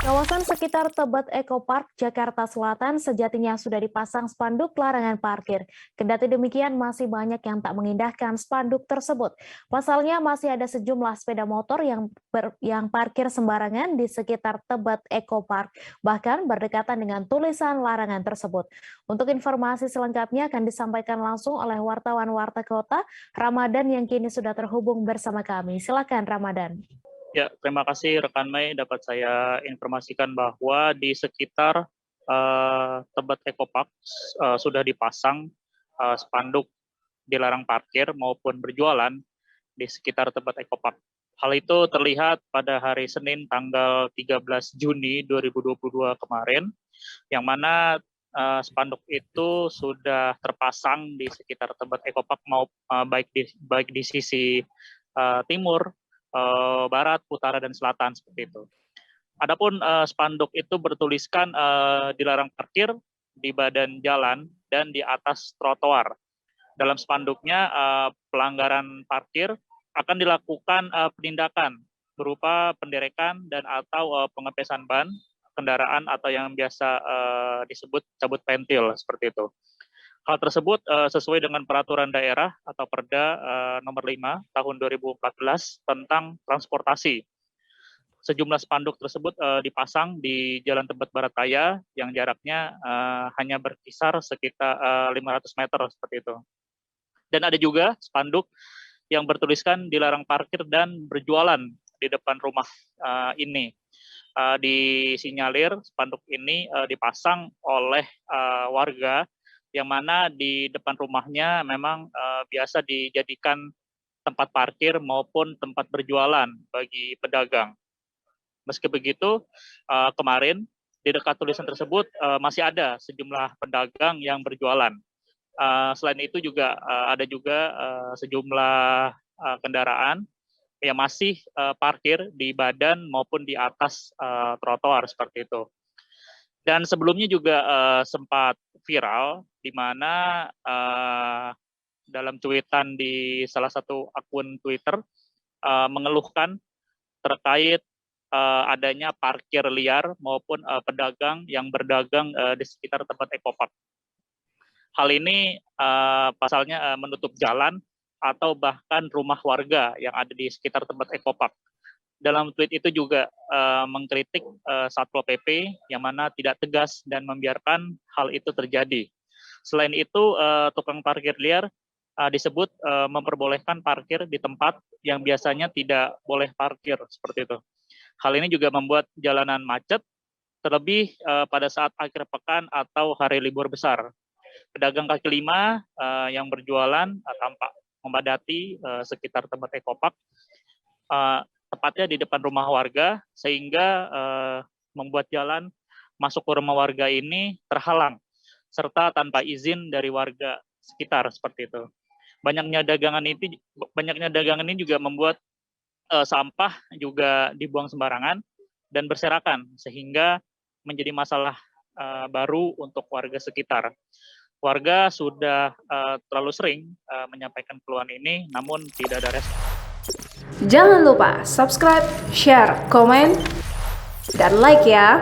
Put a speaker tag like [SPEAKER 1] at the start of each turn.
[SPEAKER 1] Kawasan sekitar Tebet Eco Park, Jakarta Selatan sejatinya sudah dipasang spanduk larangan parkir. Kendati demikian, masih banyak yang tak mengindahkan spanduk tersebut. Pasalnya masih ada sejumlah sepeda motor yang parkir sembarangan di sekitar Tebet Eco Park, bahkan berdekatan dengan tulisan larangan tersebut. Untuk informasi selengkapnya akan disampaikan langsung oleh wartawan Warta Kota, Ramadan yang kini sudah terhubung bersama kami. Silakan Ramadan.
[SPEAKER 2] Ya, terima kasih rekan Mei. Dapat saya informasikan bahwa di sekitar Tebet Eco Park sudah dipasang spanduk dilarang parkir maupun berjualan di sekitar Tebet Eco Park. Hal itu terlihat pada hari Senin tanggal 13 Juni 2022 kemarin, yang mana spanduk itu sudah terpasang di sekitar Tebet Eco Park baik di sisi timur, barat, utara, dan selatan seperti itu. Adapun spanduk itu bertuliskan dilarang parkir di badan jalan dan di atas trotoar. Dalam spanduknya pelanggaran parkir akan dilakukan penindakan berupa penderekan dan atau pengepesan ban kendaraan atau yang biasa disebut cabut pentil seperti itu. Hal tersebut sesuai dengan peraturan daerah atau Perda nomor 5 tahun 2014 tentang transportasi. Sejumlah spanduk tersebut dipasang di Jalan Tebet Barat Raya yang jaraknya hanya berkisar sekitar 500 meter seperti itu. Dan ada juga spanduk yang bertuliskan dilarang parkir dan berjualan di depan rumah ini. Disinyalir spanduk ini dipasang oleh warga yang mana di depan rumahnya memang biasa dijadikan tempat parkir maupun tempat berjualan bagi pedagang. Meski begitu, kemarin di dekat tulisan tersebut masih ada sejumlah pedagang yang berjualan. Selain itu juga ada juga sejumlah kendaraan yang masih parkir di badan maupun di atas trotoar seperti itu. Dan sebelumnya juga sempat viral di mana dalam cuitan di salah satu akun Twitter mengeluhkan terkait adanya parkir liar maupun pedagang yang berdagang di sekitar tempat Eco Park. Hal ini pasalnya menutup jalan atau bahkan rumah warga yang ada di sekitar tempat Eco Park. Dalam tweet itu juga mengkritik Satpol PP yang mana tidak tegas dan membiarkan hal itu terjadi. Selain itu, tukang parkir liar disebut memperbolehkan parkir di tempat yang biasanya tidak boleh parkir seperti itu. Hal ini juga membuat jalanan macet, terlebih pada saat akhir pekan atau hari libur besar. Pedagang kaki lima yang berjualan tampak memadati sekitar tempat Eco Park, tepatnya di depan rumah warga, sehingga membuat jalan masuk ke rumah warga ini terhalang, serta tanpa izin dari warga sekitar seperti itu. Banyaknya dagangan ini juga membuat sampah juga dibuang sembarangan dan berserakan, sehingga menjadi masalah baru untuk warga sekitar. Warga sudah terlalu sering menyampaikan keluhan ini, namun tidak ada respon.
[SPEAKER 3] Jangan lupa subscribe, share, komen, dan like ya.